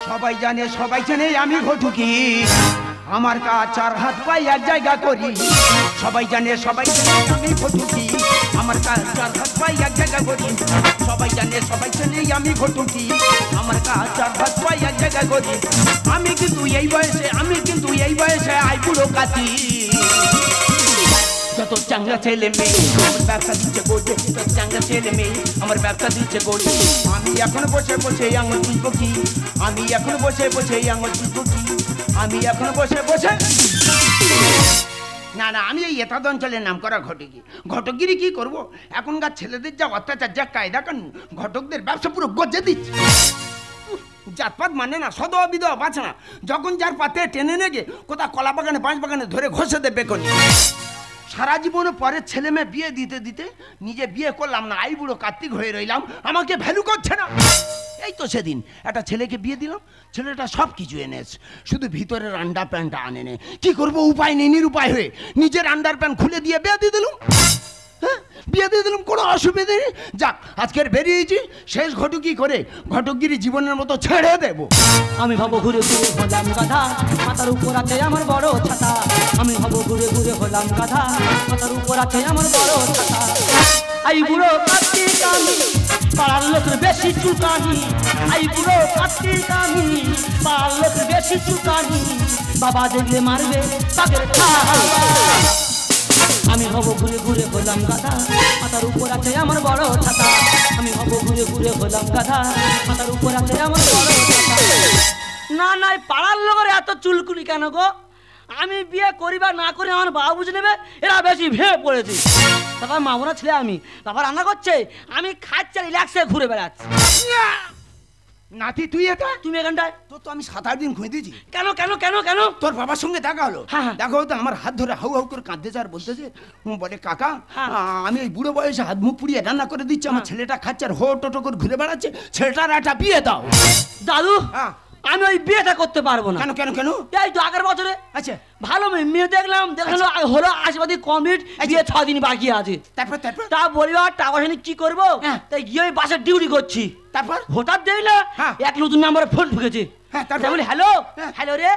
সবাই জানে আমি ঘটুকি আমার কাজ 4 হাত পাই এক জায়গা করি সবাই জানে আমি ঘটুকি আমার কাজ 4 হাত পাই এক জায়গা করি সবাই জানে আমি ঘটুকি আমার কাজ 4 হাত পাই এক জায়গা করি আমি কিন্তু এই বয়সে আই বুড়ো কাতি যত চাঙ্গা ছেলে মেয়ে আমার ব্যবসা দিচ্ছে গড়ে যত চাঙ্গা ছেলে মেয়ে আমার ব্যবসা দিচ্ছে গড়ে আমি এখন বসে আঙুল তুলবো কি আমি এখন বসে আঙুল তুলবো কি আমি এখন বসে না আমি এই এতাদ অঞ্চলের নাম করা ঘটকগিরি কি করব এখনকার ছেলেদের যা অত্যাচার যা কায়দা কানুন ঘটকদের ব্যবসা পুরো গজে দিচ্ছে জাতপাত মানে না সদা বিধবা বাঁচে না যখন যার পাতে টেনে নেগে কোথাও কলা বাগানে বাঁশ বাগানে ধরে ঘষে দেবে কোন সারা জীবনে পরে ছেলে মেয়ে বিয়ে দিতে নিজে বিয়ে করলাম না আই বুড়ো কার্তিক হয়ে রইলাম আমাকে ভ্যালু করছে না এই তো সেদিন একটা ছেলেকে বিয়ে দিলাম ছেলেটা সব কিছু এনেছে শুধু ভিতরের আন্ডার প্যান্টটা আনে নে কি করবো উপায় নেই নিরুপায় হয়ে নিজের আন্ডার প্যান্ট খুলে দিয়ে বিয়ে দিয়ে দিলাম বিয়ে দিয়ে দিলাম কোনো অসুবিধা নেই যাক আজকের বেরিয়েছি শেষ ঘটুকি করে ঘটকগিরি জীবনের মতো ছেড়ে দেবো আমি ভাবো ঘুরে হলাম গাধা মাথার উপর আছে আমার বড় ছাতা আমি ভাবো ঘুরে হলাম গাধা মাথার উপর আছে আমার বড় ছাতা আই বুড়ো কার্তিক আমি পাড়ার লোকের বেশি চুকানি আই বুড়ো কার্তিক আমি পাড়ার লোকের বেশি চুকানি বাবা দেখলে মারবে তাদের আমি হব ঘুরে হলাম গাধা মাথার উপর আছে আমার বড় ছাতা আমি হব ঘুরে হলাম গাধা মাথার উপর আছে আমার বড় ছাতা না পাড়ার লোকের এত চুলকুনি কেন গো আমি বিয়ে করি বা না করি আমার বাবা বুঝে নেবে এরা বেশি ভেঙে পড়েছে তারপর মামুনা ছেলে আমি বাবা রান্না করছে আমি খাচ্ছি রিল্যাক্সে ঘুরে বেড়াচ্ছি নাতি তুই এটা তুমি এখানটায় তো আমি 7-8 দিন খুঁজে দিয়েছি কেন তোর বাবার সঙ্গে দেখা হলো দেখো তো আমার হাত ধরে হাউ করে কাঁদতেছে আর বলতেছে বলে কাকা আমি এই বুড়ো বয়সে হাত মুখ পুড়িয়ে রান্না করে দিচ্ছি আমার ছেলেটা খাচ্ছে আর হো টোটো করে ঘুরে বেড়াচ্ছে ছেলেটার একটা বিয়ে দাও দাদু আমি ওই বিয়েটা করতে পারবো না কেন এই তো আগের বছরে আচ্ছা ভালো মেয়ে দেখলাম হলো আশীর্বাদী কমপ্লিট বিয়ে 6 দিন বাকি আছে তারপর তা বলিবা টাকা পয়সা কি করবো তাই গিয়ে ওই বাসের ডিউটি করছি তারপর হঠাৎ দেখি না এক নতুন নাম্বারে ফোন ঢুকেছে বলি হ্যালো রে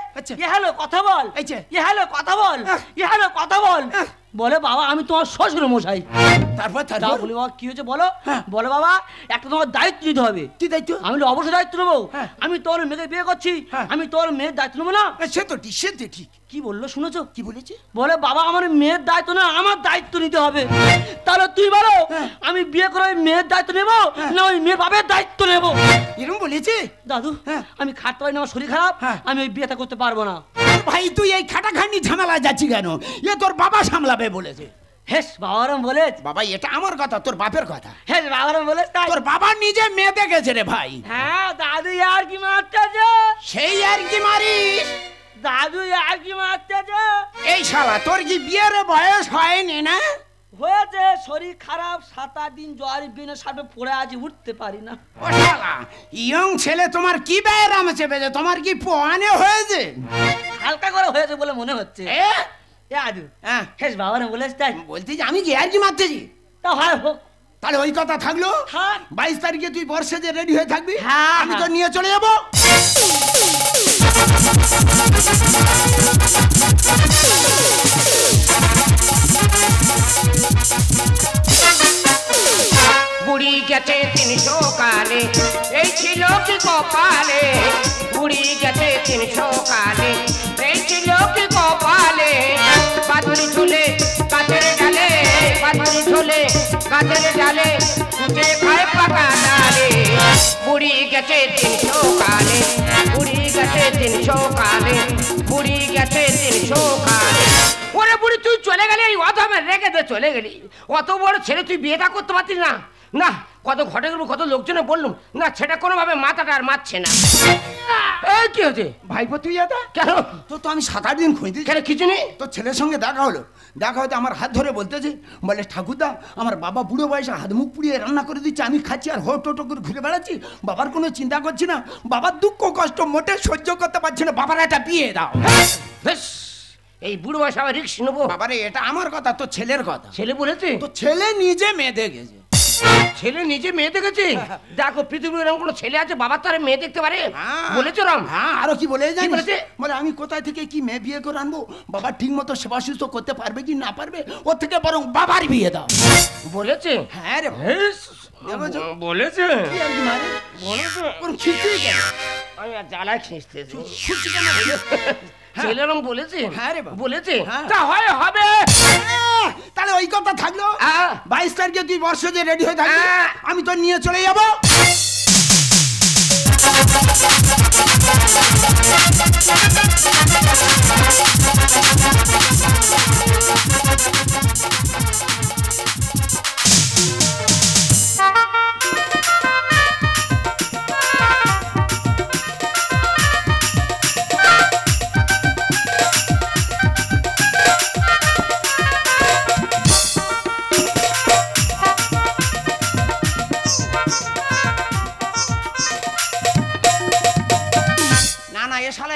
হ্যালো কথা বল হ্যালো কথা বল বলে বাবা আমি তোমার শ্বশুর মশাই তারপর বলি বাবা কি হয়েছে বলো বলে বাবা একটা তোমার দায়িত্ব নিতে হবে কি দায়িত্ব আমি অবশ্যই দায়িত্ব নেবো আমি তোর মেয়েকে বিয়ে করছি আমি তোর মেয়ের দায়িত্ব নেবো না সে তো ঠিক কি বললো শুনেছো কি বলেছে বলে বাবা আমার মেয়ের দায়িত্ব না আমার দায়িত্ব নিতে হবে তাহলে তুই বলো আমি বিয়ে করে ওই মেয়ের দায়িত্ব নেবো না ওই মেয়ের বাবার দায়িত্ব নেবো এরকম বলেছে দাদু আমি খাটতে পারি না আমার শরীর খারাপ আমি ওই বিয়েটা করতে পারবো না ভাই তুই এই খাটাখাটনি ঝামেলা যাচ্ছি কেন এ তোর বাবা সামলাবে বলেছে হেস বাবারাম বলে বাবা এটা আমার কথা তোর বাপের কথা হেস বাবারাম বলে তোর বাবা নিজে মেয়ে দেখেছে রে ভাই দাদু আর কি মারতেছে সেই আর কি মারিস দাদু আর কি মারতেছে এই শালা তোর কি বিয়ের বয়স হয়নি না হয়েছে শরীর খারাপ 7-8 দিন জ্বর বিনে সাপে পড়ে আছি উঠতে পারি না ও শালা ইয়ং ছেলে তোমার কি ব্যায়াম চেপে তোমার কি পোয়ানে হয়েছে হালকা করে হয়েছে বলে মনে হচ্ছে আদু হেস বাবা না বলেছ তাই বলতে যে আমি কি আর কি মারতেছি তা হয় হোক তাহলে ওই কথা থাকলো 22 তারিখে তুই বর্ষে যে রেডি হয়ে থাকবি আমি তো নিয়ে চলে যাবো বুড়ি গেছে 300 কালে এই ছিল কি কপালে বুড়ি গেছে 300 কালে এই ছিল কি কপালে বাদুড়ি ঝুলে গাছের ডালে বাদুড়ি ঝুলে গাছের ডালে কুচে খায় পাকা ডালে বুড়ি গেছে 300 কালে বুড়ি গেছে 300 কালে বুড়ি গেছে 300 কালে ওরে বুড়ি তুই চলে গেলি এই অধমে রেখে দে চলে গেলি অত বড় ছেলে তুই বিয়েটা করতে পারতিস না না কত ঘটে গেল কত লোকজনে বললুম না সেটা কোনোভাবে মাথাটা আর মারছে না এই কি হচ্ছে ভাইপো তুই এটা কেন তো আমি 7-8 দিন খুঁজতে কেন কিছু নেই তোর ছেলের সঙ্গে দেখা হতে আমার হাত ধরে বলতেছে বলে ঠাকুরদা আমার বাবা বুড়ো বয়সে হাত মুখ পুড়িয়ে রান্না করে দিচ্ছে আমি খাচ্ছি আর হো টোটো করে ঘুরে বেড়াচ্ছি বাবার কোনো চিন্তা করছি না বাবার দুঃখ কষ্ট মোটে সহ্য করতে পারছি না বাবার একটা বিয়ে দাও বেশ এই বুড়ো বয়সে আবার রিস্ক নেবো বাবারে এটা আমার কথা তোর ছেলের কথা ছেলে বলেছে তো ছেলে নিজে মেয়ে দেখেছে ছেলে নিজে মেয়ে দেখেছে? দেখো পৃথিবীর এরকম কোনো ছেলে আছে বাবার তারে মেয়ে দেখতে পারে? বলেছো রাম? হ্যাঁ, আরো কি বলে জানিস? বলেছে? বলে আমি কোথায় থেকে কি মেয়ে বিয়ে করে আনবো, বাবা ঠিক মতো সেবা সুস্থ করতে পারবে কি না পারবে, ওর থেকে বরং বাবার বিয়ে দাও। বলেছে? হ্যাঁ রে, বলেছে? কি আর কি মারে? বলেছে? ওর খিস্তি কেন? আমি আর জ্বালায় খিস্তেছি। খিস্তি কেন? ছেলে এরকম বলেছে? হ্যাঁ রে বাবা। বলেছে? হ্যাঁ। তা হয় হবে। তাহলে ওই কথা থাকলো, 22 তারিখে তুই বর্ষজে রেডি হয়ে থাকবি, হ্যাঁ। আমি তো নিয়ে চলে যাবো।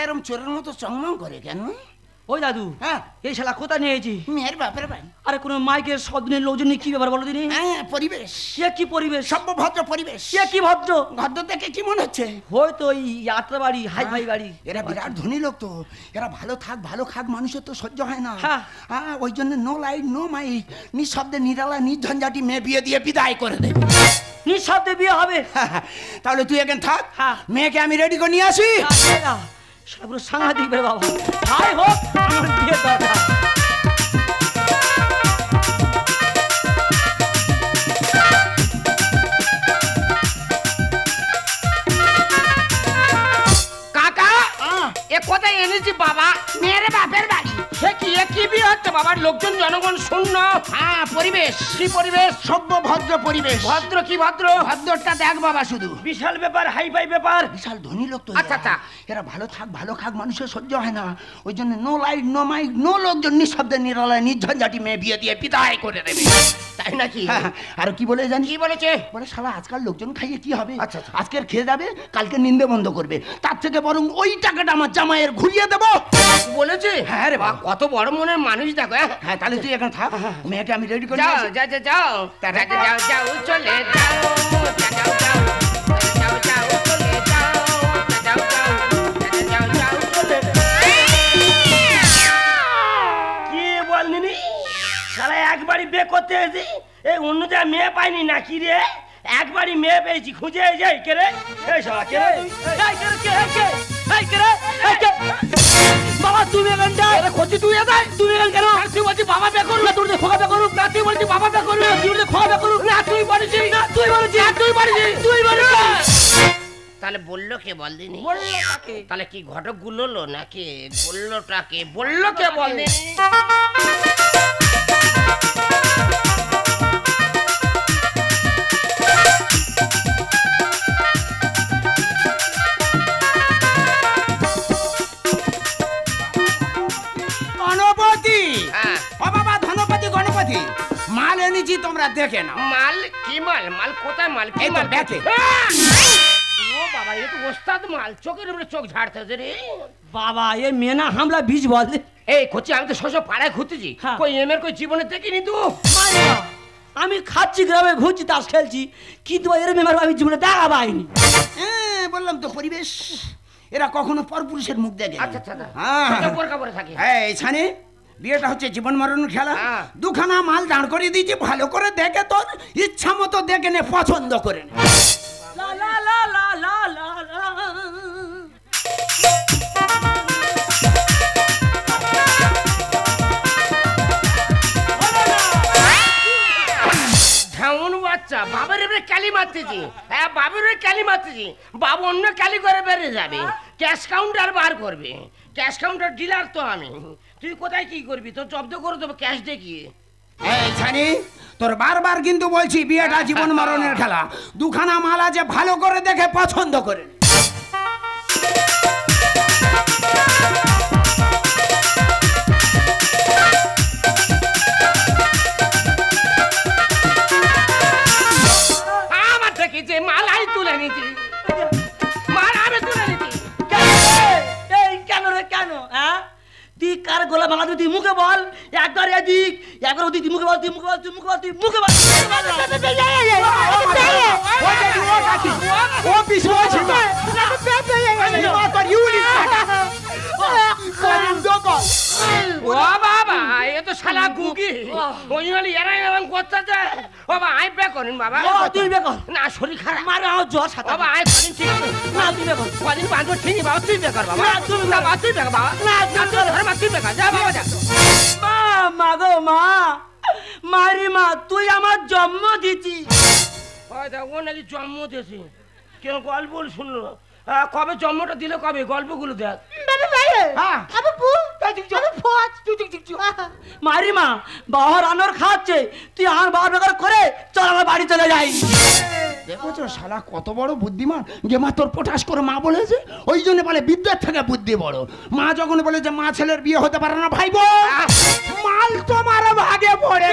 এরম চোরের মতো চংমং করে কেন? ওই দাদু, হ্যাঁ, এই শালা কোথায় নিয়েছি? মেয়ের বাপের বাড়ি। আরে কোনো মাইকের সদিনের লোকজন নিয়ে কি ব্যাপার বলো দিনি? হ্যাঁ, পরিবেশ। সে কি পরিবেশ? সভ্য ভদ্র পরিবেশ। সে কি ভদ্র? ভদ্র থেকে কি মনে হচ্ছে? হয়তো ওই যাত্রা বাড়ি, হাই ফাই বাড়ি। এরা বিরাট ধনী লোক তো, এরা ভালো থাক ভালো খাক মানুষের তো সহ্য হয় না। হ্যাঁ। হ্যাঁ, ওই জন্য নো লাইট নো মাইক, নিঃশব্দে নিরালা নির্ঝঞ্ঝাটি মেয়ে বিয়ে দিয়ে বিদায় করে দেবে। নিঃশব্দে বিয়ে হবে? তাহলে তুই এখানে থাক, হ্যাঁ। মেয়েকে আমি রেডি করে নিয়ে আসি। সেটা পুরো সাংঘাতিক বের বাবা। হাই হোক, আমার বিয়ে দরকার। কাকা, এ কোথায় এনেছি বাবা? মেয়ের বাপের বাড়ি। সে কি এ কি বিয়ে হচ্ছে বাবার? লোকজন জনগণ শূন্য। হ্যাঁ, পরিবেশ। কি পরিবেশ? সভ্য ভদ্র পরিবেশ। ভদ্র কি ভদ্র? ভদ্রটা দেখ বাবা শুধু। বিশাল ব্যাপার, হাই ফাই ব্যাপার। বিশাল ধনী লোক তো। আচ্ছা, আচ্ছা। এরা ভালো থাক ভালো খাক মানুষের সহ্য হয় না, ওই জন্য no light no mic no লোকজন, নিঃশব্দে নিরালায় নির্ঝঞ্ঝাটি মেয়ে বিয়ে দিয়ে বিদায় করে দেবে। তাই নাকি? আর কি বলে জানি? কি বলেছে? বলে শালা আজকাল লোকজন খাইয়ে কি হবে, আচ্ছা, আচ্ছা। আজকের খেয়ে যাবে, কালকে নিন্দে বন্ধ করবে, তার থেকে বরং ওই টাকাটা আমার জামাইয়ের ঘুরিয়ে দেবো। বলেছে? হ্যাঁ রে বাবা, কত বড় মনের মানুষ দেখো। হ্যাঁ, তাহলে তুই এখন থাক, মেয়েকে আমি রেডি করে যাও নিয়ে আসি। যাও যাও যাও যাও যাও চলে যাও যাও যাও যাও যাও চলে যাও যাও যাও যাও চলে। কি বলনি? শালা একবারই বিয়ে করতে এসেছি, এই অন্য জায়গায় মেয়ে পাইনি নাকি রে? একবারই মেয়ে পেয়েছি, খুঁজে যাই কে রে? এই শালা কে রে? এই কে রে? কে কে? এই কে রে? এই কে? বাবা তুমি এখানটা আরে খোঁজি তুই এদাই, তুমি এখান কেন? তুই বলছিস বাবা বে করু না, তুই খোকা বে করু না, তুই বলছিস বাবা বে করু না, তুই বলছিস খোকা বে করু না, তুই বলছিস না, তুই বলছিস না, তুই বলছিস, তুই বলছিস। তাহলে বললো কে বল দিনি? বললো কাকে? তাহলে কি ঘটক গুলোলো নাকি? বললোটাকে বললো কে বল দিনি? গণপতি, হ্যাঁ। ও বাবা ধনপতি গণপতি, মাল এনেছি তোমরা দেখে নাও। মাল কি মাল? মাল কোথায় মাল? কি এই তো মাল? ব্যাগে। ও বাবা, এ তো ওস্তাদ মাল, চোখের উপরে চোখ ঝাড়তেছে রে। বাবা এ মেনা হামলা বীজ বল। এই কচি, আমি তো শোষো পাড়ায় ঘুরতেছি, হ্যাঁ। কই এমের কই জীবনে দেখিনি তো। আমি খাচ্ছি গ্রামে, ঘুরছি, তাস খেলছি, কিন্তু এর মেমার আমি জীবনে দেখা পাইনি। হ্যাঁ, বললাম তো পরিবেশ, এরা কখনো পরপুরুষের মুখ দেখে না। আচ্ছা আচ্ছা, হ্যাঁ, এটা বোরকা পরে থাকে। এই ছানে বিয়েটা হচ্ছে জীবন মরণের খেলা। হ্যাঁ। দুখানা মাল দাঁড় করিয়ে দিয়েছি, ভালো করে দেখে তোর ইচ্ছা মতো দেখে নে, পছন্দ করে নে। লা লা লা লা লা লা লা। ঝাউন বাচ্চা বাবার এবারে ক্যালি মারতেছি। হ্যাঁ, বাবার এবারে ক্যালি মারতেছি, বাবু অন্য ক্যালি করে বেরিয়ে যাবে, ক্যাশ কাউন্টার বার করবে। ক্যাশ কাউন্টার ডিলার তো আমি। তুই কোথায় কি করবি? তো জব্দ করে দেবো ক্যাশ দেখিয়ে। এই ছানি, তোর বারবার কিন্তু বলছি বিয়েটা জীবন মরণের খেলা, দুখানা মাল আছে, ভালো করে দেখে পছন্দ করে নে। আমার থেকে যে মাল আমি তুলে নিচ্ছি, মাল আমি তুলে নিচ্ছি। এই কেন রে কেন? হ্যাঁ, তুই কার গোলা ভাঙা তুই মুখে বল। একবার এদিক একবার ওদিক মুখে বল, তুই মুখে বল, তুই মুখে বল, তুই মুখে বল। ও পিছনে ও বাবা এ তো শালা গুগি ওই হলি এরাম করতেছে বাবা আই বে করেন বাবা তুই বে কর। না শরীর খারাপ মারে আমার জ্বর সাথে। বাবা আই কদিন ঠিক আছে না তুই বে কর। কদিন বাঁধবো ঠিক বাবা তুই বে কর বাবা না, তুমি না বাবা তুই বে কর বাবা না, না তুই ধর মা তুই বে কর যা বাবা যা মা, মা গো মা, মারি মা, তুই আমার জন্ম দিছি। ওই দেখ ও নাকি জন্ম দিয়েছে কেন গল্প শুনলো কবে জন্মটা দিলে কবে গল্পগুলো দেখ হ্যাঁ মারি মা, বাবা রান্নার খাচ্ছে, তুই আমার বাবার বেকার করে চল আমার বাড়ি চলে যাই। দেখেছো শালা কত বড় বুদ্ধিমান যে মা তোর পটাশ করে মা বলেছে ওই জন্য বলে বিদ্যার থেকে বুদ্ধি বড় মা যখন বলে যে মা ছেলের বিয়ে হতে পারে না ভাইবো মাল তোমার ভাগে পড়ে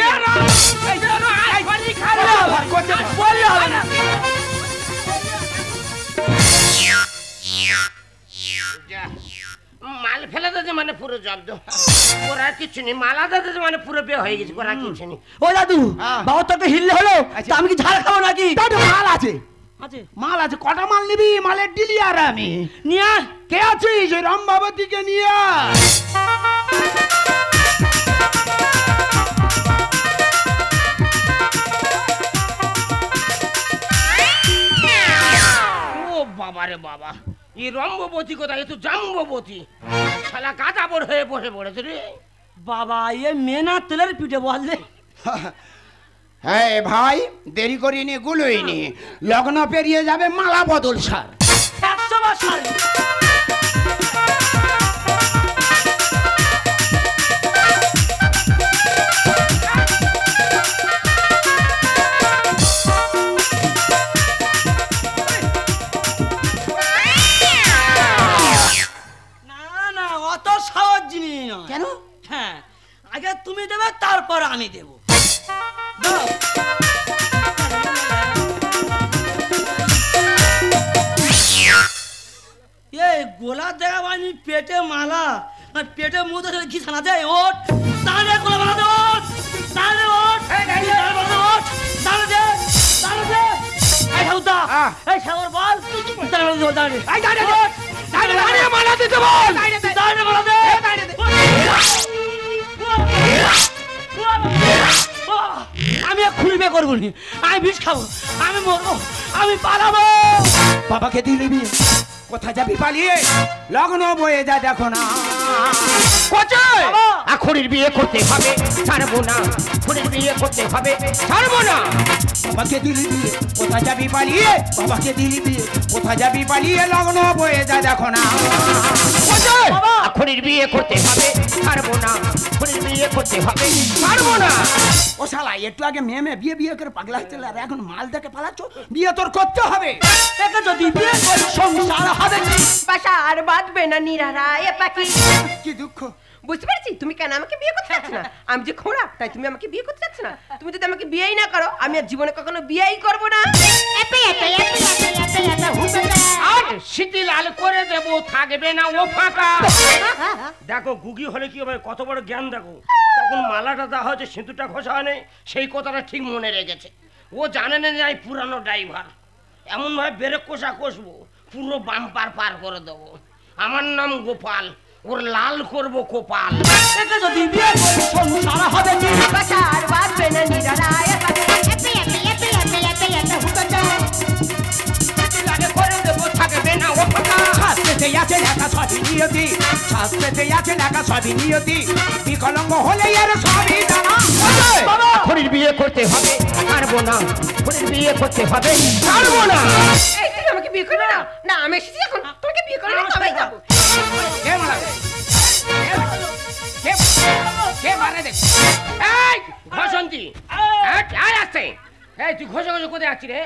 বললে হবে না। মাল ফেলে দিয়েছে মানে পুরো জব্দ ওরা কিছু নেই মালা দিয়েছে মানে পুরো বিয়ে হয়ে গেছে ওরা কিছু নেই ও দাদু, বাবা তো একটা হিললে হলো, তা আমি কি ঝাল খাবো নাকি? মাল আছে আছে মাল আছে কটা মাল নিবি মালের ডিলি আর আমি নিয়ে আয়। কে আছিস ওই রামবাবতীকে নিয়ে আয়। ও বাবা রে বাবা এই রম্ববতী কোথায় এ তো জাম্ববতী শালা গাদা বড় হয়ে বসে পড়েছে রে বাবা এ মেনা তেলের পিঠে বললে। হ্যাঁ ভাই দেরি করিনি গুলোইনি লগ্ন পেরিয়ে যাবে মালা বদল সার 100 বছর না অত সহজ জিনিস নয়। কেন হ্যাঁ, আগে তুমি দেবে তারপর আমি দেব। দাও। এই গোলা দেখা বানি পেটে মালা আর পেটে মুখ ধরে ঘি ছানা দেয় ওঠ তাহলে গোলা বানা দে ওঠ তাহলে ওঠ তাহলে দে এই ঠাকুরদা এই সাগর বল তাহলে বল দাঁড়ে এই দাঁড়ে দাঁড়ে মালা দিতে বল দাঁড়ে মালা দে আমি আর খুলবে করবো নি আমি বিষ খাবো আমি মরবো আমি পালাবো বাবাকে দিলি বিয়ে কোথায় যাবি পালিয়ে লগ্ন বয়ে যা দেখো না কোথায় আখড়ির বিয়ে করতে হবে ছাড়বো না খুড়ির বিয়ে করতে হবে ছাড়বো না বাবাকে দিলি বিয়ে কোথায় যাবি পালিয়ে বাবাকে দিলি বিয়ে কোথায় যাবি পালিয়ে লগ্ন বয়ে যা দেখো না কোথায় আখড়ির বিয়ে করতে হবে ছাড়বো না খুড়ির বিয়ে করতে হবে ছাড়বো না ও শালা একটু আগে মেয়ে বিয়ে বিয়ে করে পাগলা হচ্ছে আর এখন মাল দেখে পালাচ্ছ বিয়ে তোর করতে হবে একে যদি বিয়ে করি সংসার হবে কি বাসা আর বাঁধবে না নিরারা এ পাখি কি দুঃখ বুঝতে পারছি তুমি কেন আমাকে বিয়ে করতে চাচ্ছ না আমি যে খোঁড়া তাই তুমি আমাকে বিয়ে করতে চাচ্ছ না তুমি যদি আমাকে বিয়েই না করো আমি আর জীবনে কখনো বিয়েই করবো না আর শীতি লাল করে দেব থাকবে না ও ফাঁকা দেখো গুগি হলে কি হবে কত বড় জ্ঞান দেখো তখন মালাটা দেওয়া হয়েছে সিঁদুরটা ঘষা হয় সেই কথাটা ঠিক মনে রেখেছে ও জানে না যে আমি পুরানো ড্রাইভার এমন ভাবে ব্রেক কষা কষবো পুরো বাম্পার পার করে দেবো আমার নাম গোপাল ওর লাল করবো কোপাল একে যদি বিয়ে করি সংসার হবে কি বাসা আর বাঁধবে না নিরারা এ পাখি লাগে করে দেবো থাকবে না ও ফাঁকা শাস্তিতে আছে লেখা সবই নিয়তি শাস্তিতে আছে লেখা সবই নিয়তি বিকলঙ্গ হলে এর সবই জানা খুড়ির বিয়ে করতে হবে পারবো না খুড়ির বিয়ে করতে হবে পারবো না এই তুমি আমাকে বিয়ে করবে না না আমি এসেছি এখন তোমাকে বিয়ে করবে না তবে যাবো কে মারা কে মারা দেখ এই ঘসন্তি আয় আসছে এই তুই ঘষে ঘষে কোথায় আসছি রে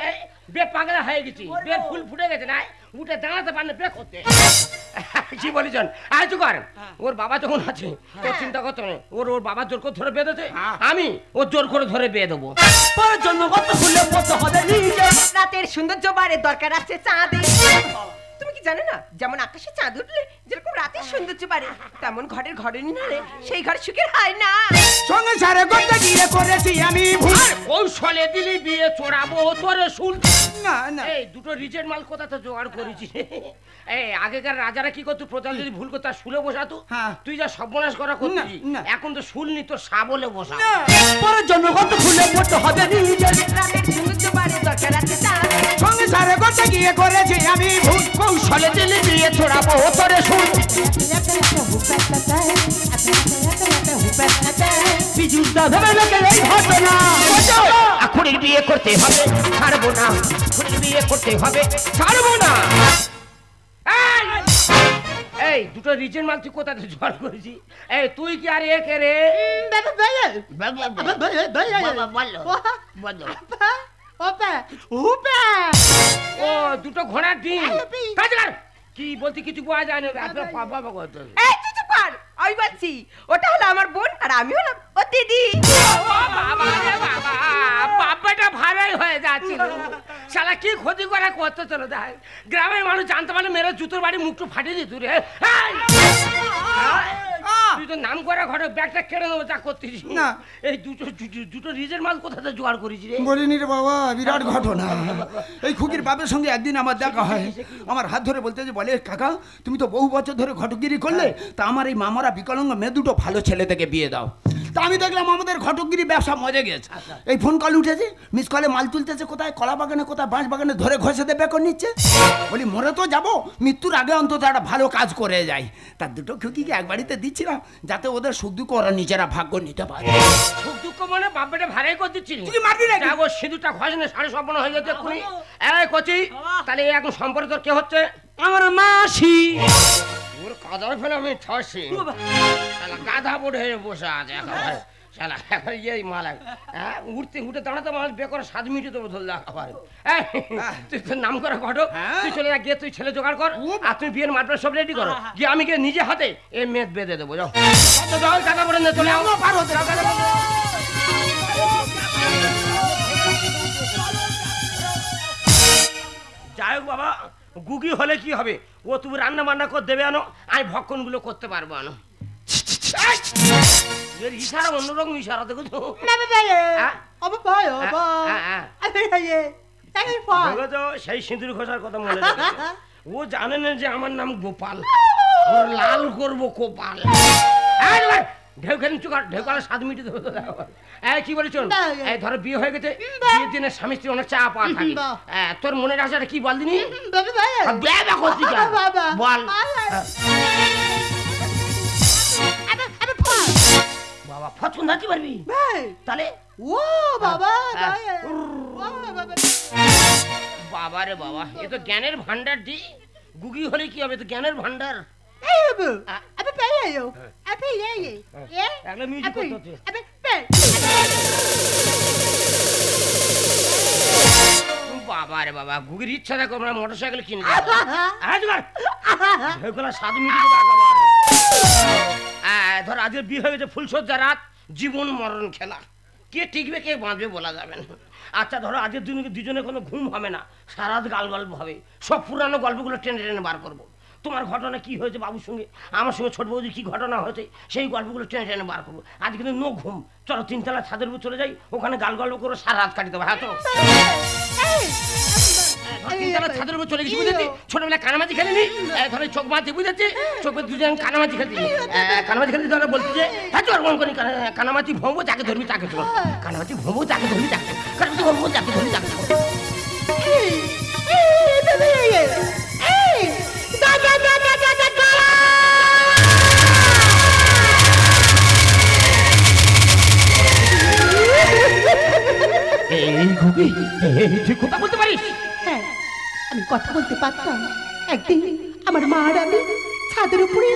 বে পাগলা হয়ে গেছি বের ফুল ফুটে গেছে না উঠে দাঁড়াতে পারলে বে করতে কি বলিছেন আয় তুই কর ওর বাবা যখন আছে তোর চিন্তা করতে নেই ওর বাবা জোর করে ধরে বেঁধেছে আমি ওর জোর করে ধরে বেঁধে দেবো পরের জন্য কত খুলে পড়তে হবে নিজে রাতের সৌন্দর্য বাড়ে দরকার আছে চাঁদে তুমি কি জানে না, যেমন আকাশে চাঁদ উঠলে যেরকম রাতের সৌন্দর্য বাড়ে, তেমন ঘরের ঘরণী নারে সেই ঘর সুখের হয় না। সংসারে করতে গিয়ে করেছি আমি ভুল। কৌশলে দিলি বিয়ে চড়াবো তোরে শুন। না না এই দুটো রিজেন্ট মাল কোথা তো জোগাড় করেছিস? এই আগেকার রাজারা কি করতো, প্রজা যদি ভুল করতো আর শুলে বসাতো। হ্যাঁ। তুই যা সর্বনাশ করা করছিস, না। এখন তো শুল নি তোর শাবলে বসা। পরের জন্য কত খুলে পড়তে হবে নিজের। রাতের সৌন্দর্য বাড়ে দরকার আছে তার। সংসারে করতে গিয়ে করেছি আমি ভুল। কৌশলে দিলি বিয়ে চড়াবো তোরে শুন। বিজুদা ভেবে লোকের এই ঘটনা। খুনির বিয়ে করতে হবে ছাড়বো না, খুনির বিয়ে করতে হবে ছাড়বো না। এই দুটো রিজেন্ট মাল তুই কোথাতে জোগাড় করেছি? এই তুই কি আর একে রে? ও দুটো ঘোড়ার ডিম। কি বলতে কিছু বোঝা যায় না। এই তুই চুপ কর, আমি বলছি ওটা হলো আমার বোন আর আমি হলাম ও দিদি। বাবাটা ভাড়াই হয়ে যাচ্ছিল। শালা কি ক্ষতি করে করতে চলো দেখ, গ্রামের মানুষ জানতে পারলে মেরে জুতোর বাড়ি মুখটা ফাটিয়ে দিত রে। তুই তো নাম করা ঘরে ব্যাগটা কেড়ে নেবো যা করতেছিস না। এই দুটো রিজের মাল কোথাতে জোগাড় করেছি রে? বলিনি রে বাবা, বিরাট ঘটনা। এই খুকির বাপের সঙ্গে একদিন আমার দেখা হয়, আমার হাত ধরে বলতে যে বলে, কাকা তুমি তো বহু বছর ধরে ঘটকগিরি করলে, তা আমার এই মামারা বিকলাঙ্গ মেয়ে দুটো ভালো ছেলে থেকে বিয়ে দাও। তা আমি দেখলাম আমাদের ঘটকগিরি ব্যবসা মজে গেছে। এই ফোন কল উঠেছে, মিস কলে মাল তুলতেছে, কোথায় কলা বাগানে কোথায় বাঁশ বাগানে ধরে ঘষে দিয়ে বেকর নিচ্ছে। বলি মরে তো যাবো, মৃত্যুর আগে অন্তত একটা ভালো কাজ করে যাই। তার দুটো খুকিকে এক বাড়িতে দিচ্ছিলাম যাতে ওদের সুখ দুঃখ ওরা নিজেরা ভাগ্য নিতে পারে। সুখ দুঃখ মানে বাপটা ভাড়াই করে দিচ্ছিস? তুই মারবি না? যাবো সিঁদুরটা ঘষে সাড়ে সম্পন্ন হয়ে গেছে এক্ষুনি। এই কচি, তাহলে এখন সম্পর্কে তোর কে হচ্ছে? আমার মাসি। ওর কাদা ফেলে আমি ঠসি, গাধা বোর্ড হয়ে বসে আছে একেবারে। শালা এখন এই মালা উঠতে উঠে দাঁড়াতে মাল বেকর 7 মিনিটে দেবো ধরলে একেবারে। তুই তোর নাম করা ঘটক, তুই চলে যা, গিয়ে তুই ছেলে জোগাড় কর আর তুই বিয়ের মাঠটা সব রেডি করো। গিয়ে আমি গিয়ে নিজে হাতে এই মেদ বেঁধে দেবো। যাও গাধা বোর্ডে নিয়ে চলে যাও। পার হতে যাই হোক বাবা, গুগি হলে কি হবে, ও তুমি রান্না বান্না করে দেবে আনো, আমি ভক্ষণগুলো করতে পারবো আনো। ইশারা অন্যরকম ইশারা দেখো তো। সেই সিঁদুর ঘষার কথা মনে রাখে। ও জানে না যে আমার নাম গোপাল, ওর লাল করবো কোপাল। ঢেউ খেলেন চুকার, ঢেউ কালে 7 মিনিট দেবো। কি বলি চল, এই ধরো বিয়ে হয়ে গেছে, বিয়ের দিনে স্বামী স্ত্রী অনেক চা পাওয়া থাকে। তোর মনের আশাটা কি বল দিনি? বল বাবা, ফচন কি পারবি তাহলে? ও বাবা বাবা রে বাবা, এ তো জ্ঞানের ভান্ডার দি। গুগি হলে কি হবে, তো জ্ঞানের ভান্ডার। বাবা রে বাবা, গুগির ইচ্ছা দেখো আমরা মোটর সাইকেল কিনে 7 মিনিট। ধর আজকে বিয়ে হয়ে গেছে, ফুলসজ্জা রাত, জীবন মরণ খেলা, কে টিকবে কে বাঁচবে বলা যাবে না। আচ্ছা ধরো আজকের দুজনে কোনো ঘুম হবে না, সারা রাত গাল গল্প হবে, সব পুরানো গল্পগুলো টেনে টেনে বার করবো। তোমার ঘটনা কি হয়েছে বাবুর সঙ্গে, আমার সঙ্গে ছোট বৌদি কি ঘটনা হয়েছে, সেই গল্পগুলো টেনে টেনে বার করবো। আজ কিন্তু নো ঘুম, চলো 3 তলা ছাদের উপর চলে যাই, ওখানে গাল গল্প করে সারা রাত কাটি দেবো। হ্যাঁ তো 3 তলা ছাদের উপর চলে গেছি, বুঝেছি? ছোটবেলায় কানামাজি খেলিনি, ধরো চোখ মাঝে বুঝেছি, চোখে দুজন কানামাজি খেলছি। কানামাজি খেলছি ধরো বলছি যে হ্যাঁ চল মন করি কানামাজি ভোমবো, যাকে ধরবি তাকে চল, কানামাজি ভোমবো যাকে ধরবি তাকে, কানামাজি ভোমবো যাকে ধরবি তাকে চল। তুই কথা বলতে পারিস? হ্যাঁ, আমি কথা বলতে পারতাম। একদিন আমার মা আর আমি ছাদের উপরে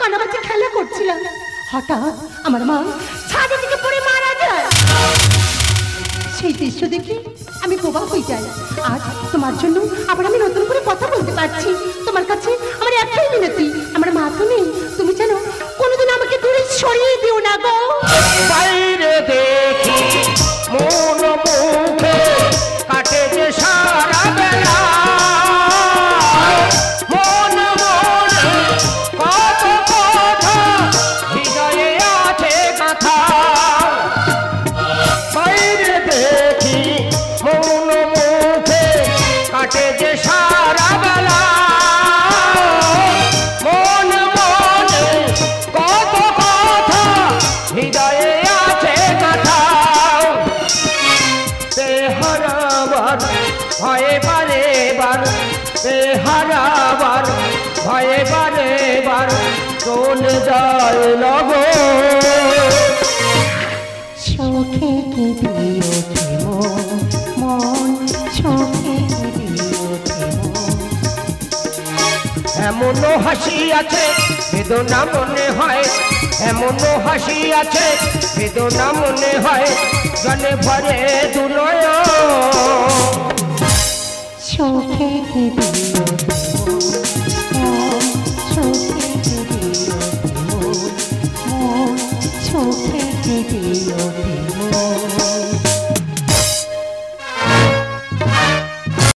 কানামাছি খেলা করছিলাম, হঠাৎ আমার মা ছাদের থেকে পড়ে মারা যায়। সেই দৃশ্য দেখে আমি বোবা হয়ে যাই। আর তোমার জন্য আবার আমি নতুন করে কথা বলতে পারছি। তোমার কাছে আমার একটাই মিনতি, আমার মা তো নেই, তুমি যেন কোনোদিন আমাকে দূরে সরিয়ে দিও না গো। বাইরে দেখি মন মুখে কাটে যে সারা বেলা, ভয়ে বারে বার চলে যায় লগো চোখে কি দিও মন চোখে কি দিও এমনও হাসি আছে বেদনা মনে হয় এমনও হাসি আছে বেদনা মনে হয় জলে ভরে দুনয় চোখে কি দিও চোখে কি দিও চোখে কি দিও